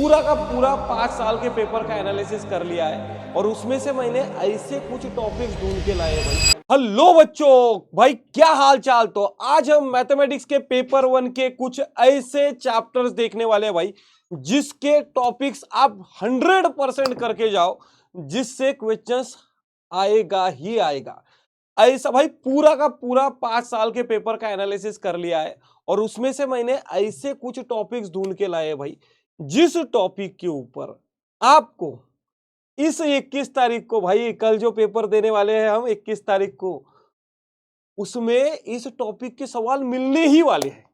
पूरा का पूरा 5 साल के पेपर का एनालिसिस कर लिया है और उसमें से मैंने ऐसे कुछ टॉपिक्स ढूंढ के लाए भाई। हेलो बच्चों, भाई क्या हाल चाल। तो आज हम मैथमेटिक्स के पेपर 1 के कुछ ऐसे चैप्टर्स देखने वाले हैं भाई, जिसके टॉपिक्स आप 100% करके जाओ, जिससे क्वेश्चंस आएगा ही आएगा। ऐसा भाई पूरा का पूरा 5 साल के पेपर का एनालिसिस कर लिया है और उसमें से मैंने ऐसे कुछ टॉपिक्स ढूंढ के लाए भाई, जिस टॉपिक के ऊपर आपको इस 21 तारीख को, भाई कल जो पेपर देने वाले हैं हम 21 तारीख को, उसमें इस टॉपिक के सवाल मिलने ही वाले हैं,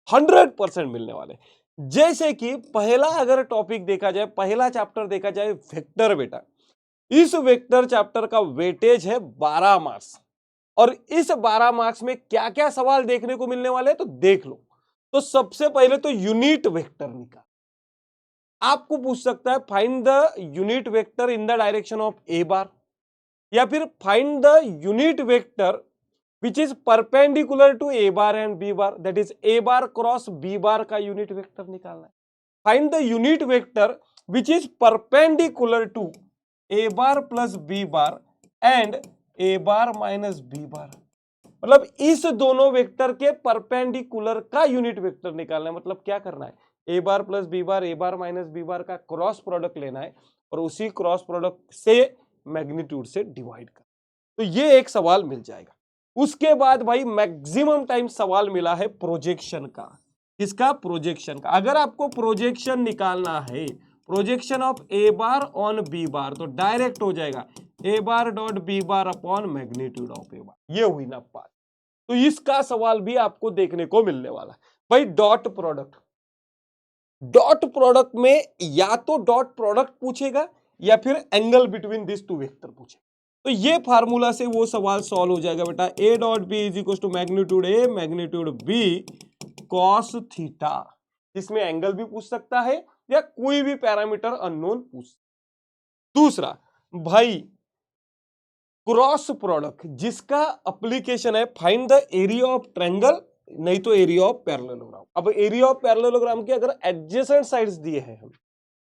100% मिलने वाले। जैसे कि पहला अगर टॉपिक देखा जाए, पहला चैप्टर देखा जाए वेक्टर। बेटा इस वेक्टर चैप्टर का वेटेज है 12 मार्क्स और इस 12 मार्क्स में क्या क्या सवाल देखने को मिलने वाले हैं तो देख लो। तो सबसे पहले तो यूनिट वेक्टर निकाल, आपको पूछ सकता है find the unit vector in the direction of a bar, या फिर find the unit vector which is perpendicular to a bar and b bar, that is a bar cross b bar का unit vector निकालना है। Find the unit vector which is perpendicular to a bar plus b bar and a bar minus b bar, मतलब इस दोनों vector के perpendicular का unit vector निकालना है। मतलब क्या करना है, ए बार प्लस बी बार, ए बार माइनस बी बार का क्रॉस प्रोडक्ट लेना है और उसी क्रॉस प्रोडक्ट से मैग्नीट्यूड से डिवाइड कर, तो ये एक सवाल मिल जाएगा। उसके बाद भाई मैक्सिमम टाइम सवाल मिला है प्रोजेक्शन का। किसका? प्रोजेक्शन का। अगर आपको प्रोजेक्शन निकालना है, projection of a bar on b bar, तो डायरेक्ट हो जाएगा a bar dot b bar upon magnitude of a bar. ये हुई ना बात। तो इसका सवाल भी आपको देखने को मिलने वाला है भाई। डॉट प्रोडक्ट, डॉट प्रोडक्ट में या तो डॉट प्रोडक्ट पूछेगा या फिर angle between this two vector पूछेगा। तो ये फार्मूला से वो सवाल सॉल्व हो जाएगा बेटा। A dot B is equal to magnitude A magnitude B cos theta. इसमें एंगल भी पूछ सकता है या कोई भी पैरामीटर अननोन पूछ। दूसरा भाई क्रॉस प्रोडक्ट, जिसका एप्लीकेशन है find the area of triangle, नहीं तो एरिया ऑफ पैरेललोग्राम। अब एरिया ऑफ पैरेललोग्राम के अगर एडजेसेंट साइड्स दिए हैं हम,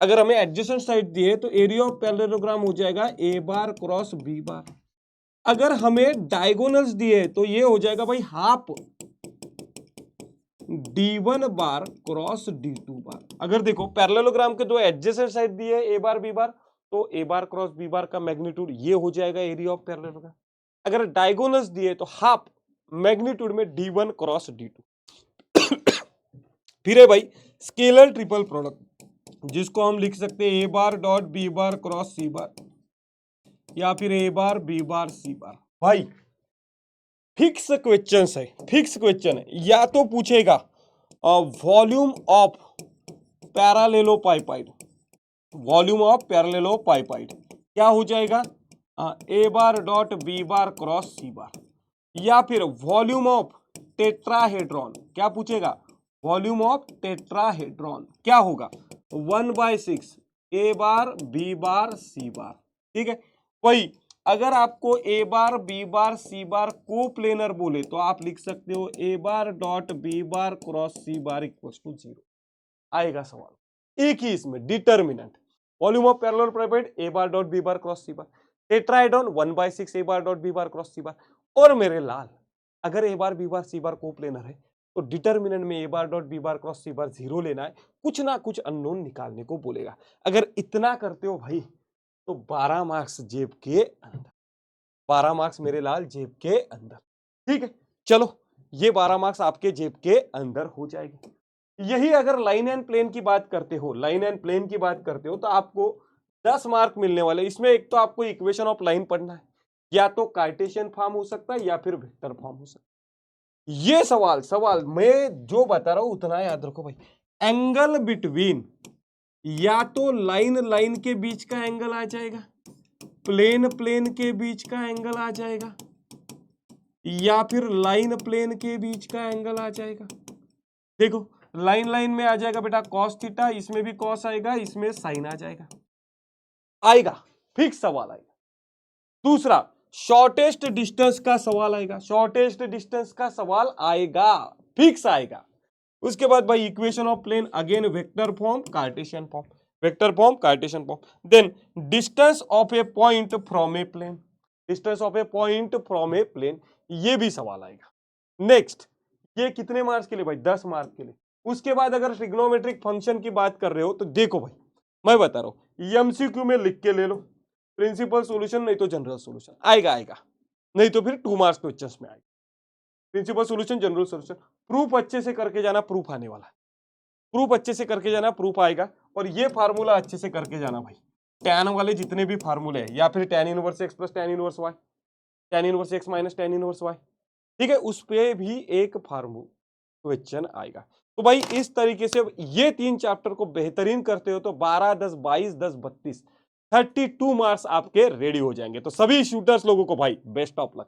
अगर हमें एडजेसेंट साइड दिए तो एरिया ऑफ पैरेललोग्राम हो जाएगा ए बार क्रॉस बी बार। अगर हमें डायगोनल्स दिए तो ये हो जाएगा भाई हाफ D1 बार क्रॉस D2 बार। अगर देखो पैरेललोग्राम के दो एडजेसेंट साइड दिए ए बार बी बार, तो ए बार क्रॉस बी बार का मैग्नीट्यूड ये हो जाएगा एरिया ऑफ पैरेललोग्राम। अगर डायगोनल्स दिए तो हाफ मैग्नीट्यूड में D1 क्रॉस D2। फिर है भाई स्केलर ट्रिपल प्रोडक्ट, जिसको हम लिख सकते हैं a bar dot b bar cross c bar या फिर a bar b bar c bar. भाई फिक्स क्वेश्चन है, फिक्स क्वेश्चन है। या तो पूछेगा volume of parallelepiped, volume of parallelepiped क्या हो जाएगा a bar dot b bar cross c bar, या फिर वॉल्यूम ऑफ टेट्राहेड्रॉन। क्या पूछेगा? वॉल्यूम ऑफ टेट्राहेड्रॉन क्या होगा 1/6 a bar b bar c बार। ठीक है। वही अगर आपको ए बार बी बार सी बार को प्लेनर बोले तो आप लिख सकते हो a bar dot b bar cross c bar equal to 0 आएगा सवाल। एक ही इसमें determinant, volume of parallelepiped a bar dot b bar cross c bar, tetrahedron 1/6 a bar dot b bar cross c bar. और मेरे लाल अगर ए bar b bar c बार को planar है तो डिटर्मिनेंट में a bar dot b bar cross c bar 0 लेना है, कुछ ना कुछ अननोन निकालने को बोलेगा। अगर इतना करते हो भाई तो 12 मार्क्स जेब के अंदर, 12 मार्क्स मेरे लाल जेब के अंदर। ठीक है, चलो ये 12 मार्क्स आपके जेब के अंदर हो जाएंगे। यही अगर लाइन एंड प्लेन की बात करते हो, लाइन एंड प्लेन की बात करते हो तो आपको 10 मार्क मिलने वाले। इसमें एक तो आपको इक्वेशन ऑफ लाइन पढ़ना है, या तो कार्टेशियन फॉर्म हो सकता है या फिर वेक्टर फॉर्म हो सकता है। ये सवाल मैं जो बता रहा हूं उतना याद रखो भाई। एंगल बिटवीन, या तो लाइन के बीच का एंगल आ जाएगा, प्लेन के बीच का एंगल आ जाएगा, या फिर लाइन प्लेन के बीच का एंगल आ जाएगा। देखो लाइन में आ जाएगा बेटा कॉस थीटा, इसमें भी कॉस आएगा, इसमें साइन आ जाएगा, आएगा फिक्स सवाल आएगा। दूसरा शॉर्टेस्ट डिस्टेंस का सवाल आएगा, शॉर्टेस्ट डिस्टेंस का सवाल आएगा, फिक्स आएगा। उसके बाद भाई equation of plane, again vector form, cartesian form. Vector form, cartesian form. Then distance of a point from a plane, distance of a point from a plane, ये भी सवाल आएगा। नेक्स्ट, ये कितने मार्क्स के लिए भाई? 10 मार्क्स के लिए। उसके बाद अगर ट्रिग्नोमेट्रिक फंक्शन की बात कर रहे हो तो देखो भाई, मैं बता रहा हूं, एमसीक्यू में लिख के ले लो, प्रिंसिपल सॉल्यूशन नहीं तो जनरल सॉल्यूशन आएगा, नहीं तो फिर 2 मार्क्स क्वेश्चंस में आएगा। Principal solution, general solution, proof अच्छे से करके जाना, प्रूफ आने वाला है, प्रूफ अच्छे से करके जाना, प्रूफ आएगा। और ये फार्मूला अच्छे से करके जाना भाई, टैन वाले जितने भी फार्मूले हैं, या फिर tan inverse x plus tan inverse y, tan inverse x minus tan inverse y, ठीक है, उस पे भी एक फार्मूला क्वेश्चन आएगा। तो भाई इस तरीके से ये 3 चैप्टर को बेहतरीन करते हो तो 12, 10, 22, 10, 32, 32 मार्क्स आपके रेडी हो जाएंगे। तो सभी शूटर्स लोगों को भाई बेस्ट ऑफ लक।